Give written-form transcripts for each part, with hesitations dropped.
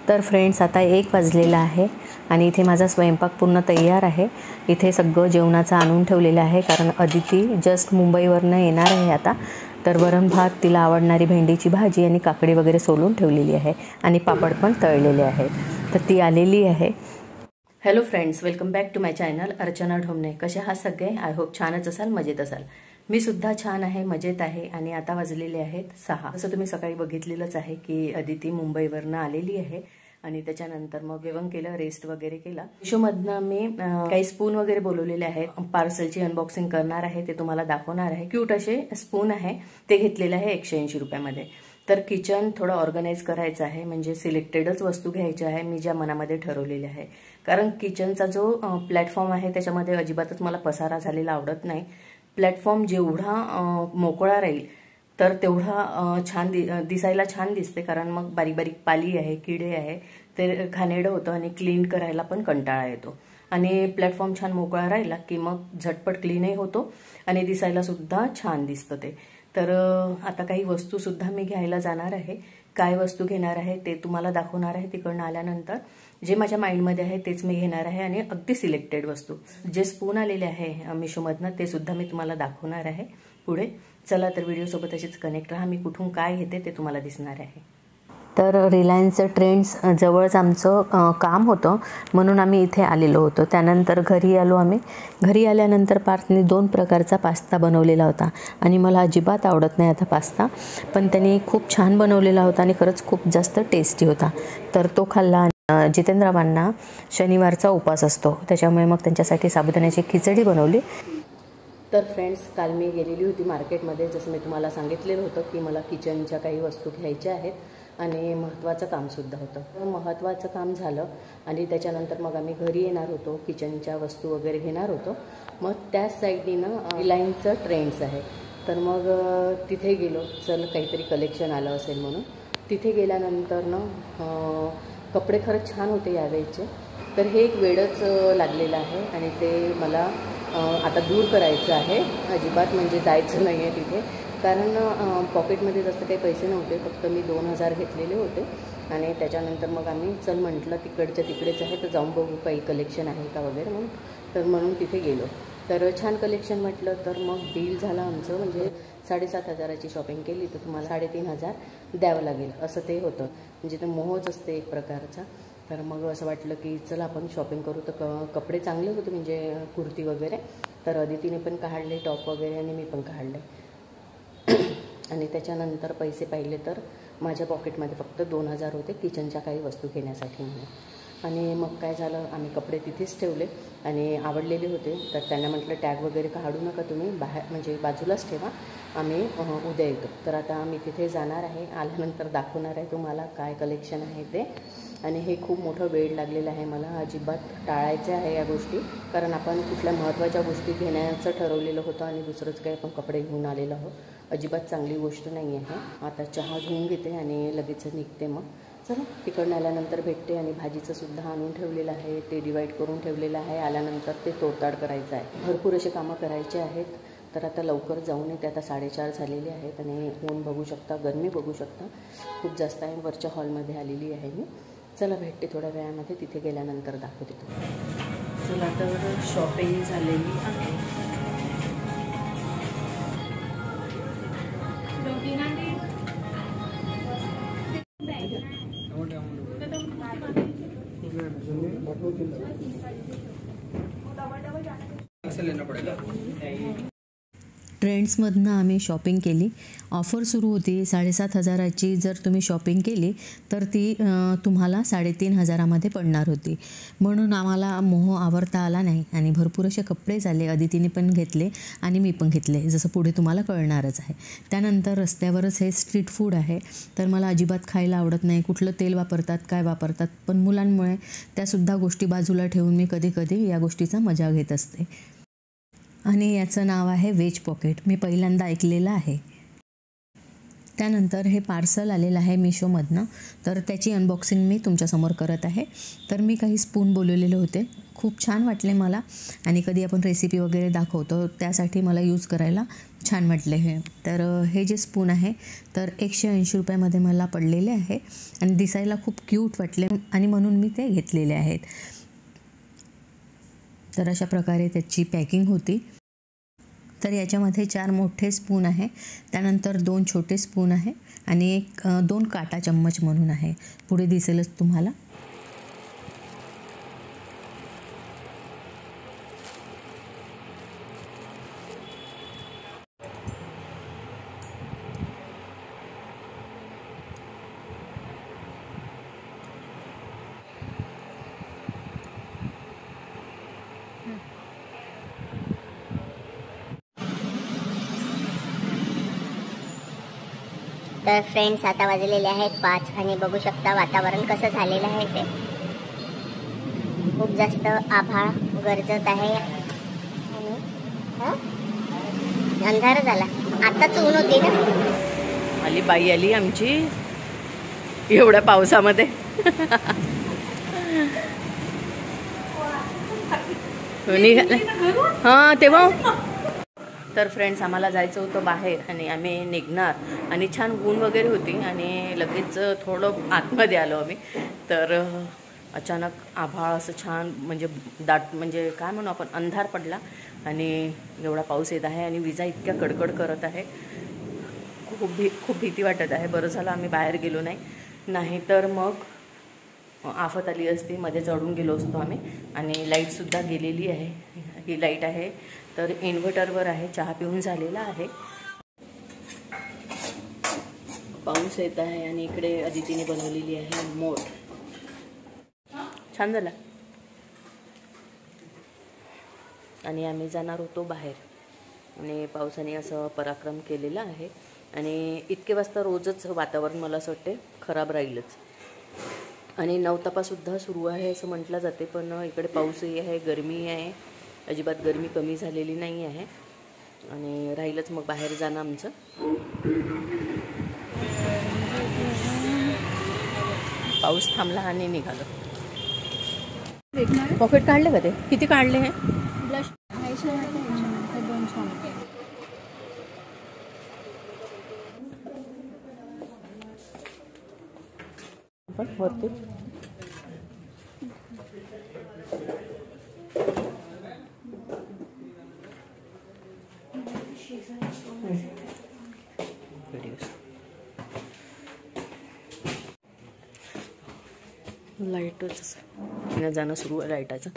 तर फ्रेंड्स, आता 1 वाजलेला आहे आणि इथे माझा स्वयंपाक पूर्ण तयार आहे। इथे सगळं जेवणाचं आणून ठेवलेलं आहे, कारण अदिती जस्ट मुंबईवरनं येणार आहे आता। तर वरण भात, तिला आवडणारी भेंडीची भाजी आणि काकडी वगैरे सोलून ठेवलेली आहे आणि पापड पण तळलेले आहेत। तर ती आलेली आहे। Hello friends, welcome back to my channel Archana Dhomne. कसे आहात सगळे? आय होप छानच असाल, मजेत असाल। मी सुद्धा छान आहे, मजेत आहे। आणि आता वाजलेले आहेत 6। जसं तुम्ही सकाळी बघितलेलंच आहे की अदिती मुंबईवरनं आलेली आहे आणि त्याच्यानंतर मग जेवण केलं, रेस्ट वगैरे केला। मिशोमधनं मी काही स्पून वगैरे बोलवलेले आहेत, पार्सलची अनबॉक्सिंग करणार आहे, ते तुम्हाला दाखवणार आहे। क्यूट असे स्पून आहे, ते घेतलेले आहे 180 रुपयामध्ये। तर किचन थोडं ऑर्गनाइज करायचं आहे, म्हणजे सिलेक्टेडच वस्तू घ्यायच्या आहे मी ज्या मनामध्ये ठरवलेले आहे। कारण किचनचा जो प्लॅटफॉर्म आहे त्याच्यामध्ये अजिबातच मला पसारा झालेला आवडत नाही। प्लॅटफॉर्म जेवढा मोकळा राहील तर तेवढा छान दिसायला छान दिसते, कारण मग बारीक बारीक पाली आहे, किडे आहे, ते घाणेरडं होतं आणि क्लीन करायला पण कंटाळा येतो। आणि प्लॅटफॉर्म छान मोकळा राहिला की मग झटपट क्लीनही होतो आणि दिसायला सुद्धा छान दिसतं ते। तर आता काही वस्तू सुद्धा मी घ्यायला जाणार आहे। काय वस्तू घेणार आहे ते तुम्हाला दाखवणार आहे तिकडनं आल्यानंतर। जे माझ्या माइंडमध्ये आहे तेच मी घेणार आहे आणि अगदी सिलेक्टेड वस्तू। जे स्पून आलेले आहे मिशोमधनं ते सुद्धा मी तुम्हाला दाखवणार आहे पुढे। चला तर व्हिडिओसोबत अशीच कनेक्ट राहा। मी कुठून काय घेते ते तुम्हाला दिसणार आहे। तर रिलायन्स ट्रेंड्स जवळच आमचं काम होतं, म्हणून आम्ही इथे आलेलो होतो। त्यानंतर घरी आलो आम्ही। घरी आल्यानंतर पार्थने 2 प्रकारचा पास्ता बनवलेला होता आणि मला अजिबात आवडत नाही आता पास्ता, पण त्यांनी खूप छान बनवलेला होता आणि खरंच खूप जास्त टेस्टी होता। तर तो खाल्ला। जितेंद्रबांना शनिवारचा उपवास असतो, त्याच्यामुळे मग त्यांच्यासाठी साबुदाण्याची खिचडी बनवली। तर फ्रेंड्स, काल मी गेलेली होती मार्केटमध्ये, जसं मी तुम्हाला सांगितलेलं होतं की मला किचनच्या काही वस्तू घ्यायच्या आहेत आणि महत्त्वाचं कामसुद्धा होतं। महत्त्वाचं काम झालं आणि त्याच्यानंतर मग आम्ही घरी येणार होतो, किचनच्या वस्तू वगैरे घेणार होतो। मग त्याच साईडनी ना रिलायन्सचं ट्रेंड्स आहे, तर मग तिथे गेलो। चल काहीतरी कलेक्शन आलं असेल म्हणून तिथे गेल्यानंतर ना कपडे खरंच छान होते यावेळेचे। तर हे एक वेडच लागलेलं आहे आणि ते मला आता दूर करायचं आहे। अजिबात म्हणजे जायचं नाही आहे तिथे, कारण पॉकेटमध्ये जास्त काही पैसे नव्हते, फक्त मी 2000 घेतलेले होते। आणि त्याच्यानंतर मग आम्ही चल म्हटलं तिकडच्या तिकडेच आहे तर जाऊन बघू काही कलेक्शन आहे का वगैरे म्हणून। तर म्हणून तिथे गेलो, तर छान कलेक्शन म्हटलं तर मग डील झालं आमचं। म्हणजे 7500ची शॉपिंग केली तर तुम्हाला 3500 द्यावं लागेल असं ते होतं। म्हणजे ते मोहच असते एक प्रकारचा। तर मग असं वाटलं की चला आपण शॉपिंग करू। तर कपडे चांगले होते, म्हणजे कुर्ती वगैरे। तर अदितीने पण काढले टॉप वगैरे आणि मी पण काढले। आणि त्याच्यानंतर पैसे पाहिले तर माझ्या पॉकेटमध्ये फक्त 2000 होते किचनच्या काही वस्तू घेण्यासाठी म्हणून। आणि मग काय झालं, आम्ही कपडे तिथेच ठेवले आणि आवडलेले होते। तर त्यांना म्हटलं टॅग वगैरे काढू नका तुम्ही, बाहेर म्हणजे बाजूलाच ठेवा, आम्ही उद्या येतो। तर आता आम्ही तिथे जाणार आहे, आल्यानंतर दाखवणार आहे तुम्हाला काय कलेक्शन आहे ते। आणि हे खूप मोठं वेळ लागलेलं आहे मला, अजिबात टाळायचं आहे या गोष्टी, कारण आपण कुठल्या महत्त्वाच्या गोष्टी घेण्याचं ठरवलेलं होतं आणि दुसरंच काही आपण कपडे घेऊन आलेलो आहोत। अजिबात चांगली गोष्ट नाही आहे। आता चहा घेऊन घेते आणि लगेच निघते। मग चला तिकडनं आल्यानंतर भेटते। आणि भाजीचं सुद्धा आणून ठेवलेलं आहे, ते डिवाईड करून ठेवलेलं आहे, आल्यानंतर ते तोडताड करायचं आहे। भरपूर असे कामं करायचे आहेत, तर आता लवकर जाऊन येते। आता 4:30 झालेले आहेत आणि ऊन बघू शकता, गरमी बघू शकता, खूप जास्त आहे। वरच्या हॉलमध्ये आलेली आहे मी। चला भेटते थोड्या वेळामध्ये, तिथे गेल्यानंतर दाखवते तुम्हाला। चला तर शॉपिंग झालेली आहे। ट्रेंड्समधनं आम्ही शॉपिंग केली। ऑफर सुरू होती 7500ची। जर तुम्ही शॉपिंग केली तर ती तुम्हाला 3500मध्ये पडणार होती, म्हणून आम्हाला मोह आवरता आला नाही आणि भरपूर असे कपडे झाले। अदितीने पण घेतले आणि मी पण घेतले, जसं पुढे तुम्हाला कळणारच आहे। त्यानंतर रस्त्यावरच हे स्ट्रीट फूड आहे, तर मला अजिबात खायला आवडत नाही। कुठलं तेल वापरतात, काय वापरतात, पण मुलांमुळे त्यासुद्धा गोष्टी बाजूला ठेवून मी कधी कधी या गोष्टीचा मजा घेत असते। आणि याचं नाव आहे व्हेज पॉकेट, मी पहिल्यांदा ऐकलेलं आहे। त्यानंतर हे पार्सल आलेलं आहे मिशोमधनं, तर त्याची अनबॉक्सिंग मी तुमच्यासमोर करत आहे. तर मी काही स्पून बोलवलेले होते, खूप छान वाटले मला आणि कधी आपण रेसिपी वगैरे दाखवतो त्यासाठी मला यूज करायला छान वाटले हे. तर हे जे स्पून आहे तर 180 रुपयामध्ये मला पडलेले आहे आणि दिसायला खूप क्यूट वाटले आणि म्हणून मी ते घेतलेले आहेत. तर अशा प्रकारे त्याची पॅकिंग होती. तर याच्यामध्ये 4 मोठे स्पून आहे, त्यानंतर 2 छोटे स्पून आहे आणि 2 काटा चम्मच म्हणून आहे. पुढे दिसेलच तुम्हाला. तर फ्रेंड्स आता वाजलेले आहेत 5 आणि बघू शकता वातावरण कसं झालेलं आहे ते. खूप जास्त आभाळ गरजत आहे आणि अंधार झाला. आताच ऊन होती ना. आली बाई आली आमची एवढ्या पावसामध्ये. हां तेव्हा. तर फ्रेंड्स आम्हाला जायचं होतं बाहेर आणि आम्ही निघणार आणि छान ऊन वगैरे होती आणि लगेच थोडं आतमध्ये आलो आम्ही. तर अचानक आभाळ असं छान म्हणजे दाट म्हणजे काय म्हणू आपण अंधार पडला आणि एवढा पाऊस येत आहे आणि विजा इतक्या कडकड करत आहे. खूप भीती वाटत आहे. बरं झालं आम्ही बाहेर गेलो नाही तर मग आफत आली असती. मध्ये चढून गेलो असतो आम्ही आणि लाईटसुद्धा गेलेली आहे. ही लाईट आहे तर इन्व्हर्टरवर आहे. चहा पिऊन झालेला आहे. पाऊस येत आहे आणि इकडे अदितीने बनवलेली आहे मोठ. छान झाला. आणि आम्ही जाणार होतो बाहेर आणि पावसाने असं पराक्रम केलेला आहे आणि इतके वाजता रोजच वातावरण मला असं वाटते खराब राहीलच. आणि नवतापासुद्धा सुरू आहे असं म्हटलं जाते, पण इकडे पाऊसही आहे, गरमी आहे. अजिबात गरमी कमी झालेली नाही आहे आणि राहीलच मग बाहेर जाणं आमचं. पाऊस थांबला आणि निघालो. पॉकेट काढले का ते? किती काढले हे? वरती लाईटच जाणं सुरू आहे लाईटाचं.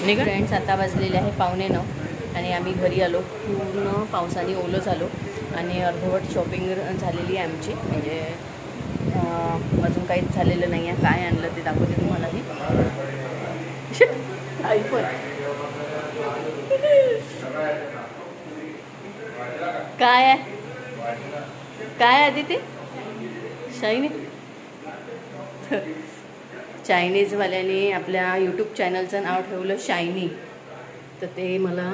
निघा फ्रेंड्स. आता वाजलेले आहे 8:45 आणि आम्ही घरी आलो. पूर्ण पावसाने ओलं झालो आणि अर्धवट शॉपिंग झालेली आहे आमची. म्हणजे अजून काहीच झालेलं नाही आहे. काय आणलं ते दाखवते तुम्हालाही. आयफोन काय आहे? काय आधी ते शायनी चायनीजवाल्याने आपल्या यूट्यूब चॅनलचं नाव ठेवलं शायनी. तर ते मला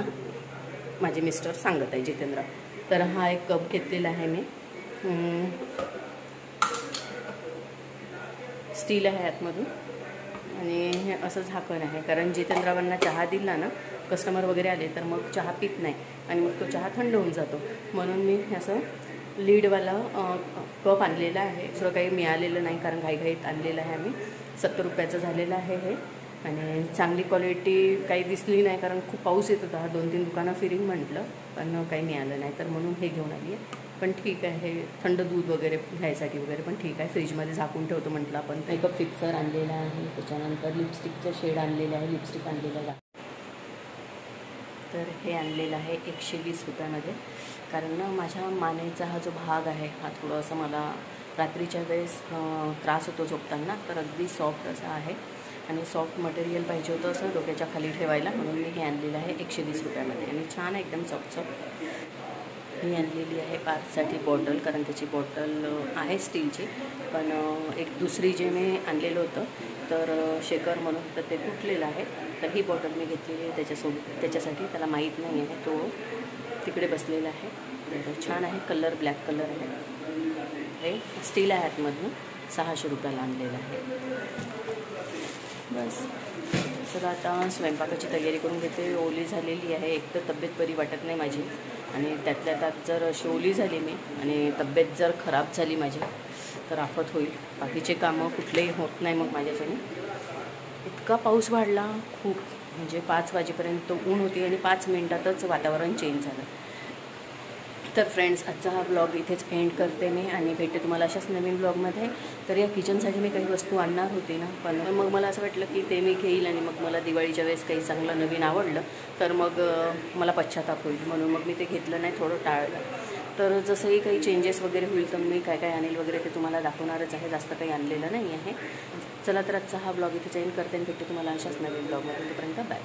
माझे मिस्टर सांगत आहे जितेंद्र. तर हा एक कप घेतलेला आहे मी. स्टील आहे आतमधून आणि हे असं झाकण आहे. कारण जितेंद्रावांना चहा दिला ना, कस्टमर वगैरे आले तर मग चहा पित नाही आणि मग तो चहा थंड होऊन जातो. म्हणून मी असं लीडवाला कप आणलेला आहे. दुसरं काही मिळालेलं नाही कारण घाईघाईत आणलेलं आहे आम्ही. 70 रुपयाचं झालेलं आहे हे आणि चांगली क्वालिटी काही दिसली नाही कारण खूप पाऊस येत होता. 2-3 दुकानं फिरीन म्हटलं पण काही मिळालं नाही, तर म्हणून हे घेऊन आली आहे. पण ठीक आहे, थंड दूध वगैरे घ्यायसाठी वगैरे पण ठीक आहे. फ्रीजमध्ये झाकून ठेवतो म्हटलं आपण. मेकअप फिक्सर आणलेला आहे, त्याच्यानंतर लिपस्टिकचं शेड आणलेलं आहे, लिपस्टिक आणलेलं आहे. तर हे आणलेलं आहे 120 रुपयामध्ये. कारण ना माझ्या मानेचा हा जो भाग आहे हा थोडंसं मला रात्रीच्या वेळेस त्रास होतो झोपताना. तर अगदी सॉफ्ट असा आहे आणि सॉफ्ट मटेरियल पाहिजे होतं असं डोक्याच्या खाली ठेवायला, म्हणून मी हे आणलेलं आहे 120 रुपयामध्ये आणि छान आहे एकदम सॉफ्ट. ही आणलेली आहे पार्कसाठी बॉटल, कारण त्याची बॉटल आहे स्टीलची. पण एक दुसरी जे मी आणलेलं होतं तर शेकर म्हणून तर ते तुटलेलं आहे. तर ही बॉटल मी घेतलेली आहे त्याच्यासाठी. त्याला माहीत नाही आहे, तो तिकडे बसलेला आहे. तर छान आहे, कलर ब्लॅक कलर आहे. हे स्टील आहे आतमधून, 600 रुपयाला आणलेलं आहे. बस चला आता स्वयंपाकाची तयारी करून घेते. ओली झालेली आहे, एक तर तब्येत बरी वाटत नाही माझी, आणि त्यातल्या त्यात जर अशी ओली झाली मी आणि तब्येत जर खराब झाली माझी तर आफत होईल. बाकीचे कामं कुठलेही होत नाही मग माझ्याच्याने. इतका पाऊस वाढला खूप, म्हणजे 5 वाजेपर्यंत ऊन होती आणि 5 मिनटातच वातावरण चेंज झालं. तर फ्रेंड्स, आजचा हा ब्लॉग इथेच एंड करते मी आणि भेटते तुम्हाला अशाच नवीन ब्लॉगमध्ये. तर या किचनसाठी मी काही वस्तू आणणार होते ना, पण मग मला असं वाटलं की ते मी घेईल आणि मग मला दिवाळीच्या वेळेस काही चांगलं नवीन आवडलं तर मग मला पश्चाताप होईल, म्हणून मग मी ते घेतलं नाही, थोडं टाळलं. तर जसंही काही चेंजेस वगैरे होईल तर मी काय काय आणेल वगैरे ते तुम्हाला दाखवणारच आहे. जास्त काही आणलेलं नाही आहे. चला तर आजचा हा ब्लॉग इथे एंड करते आणि भेटते तुम्हाला अशाच नवीन ब्लॉगमध्ये. तोपर्यंत बाय.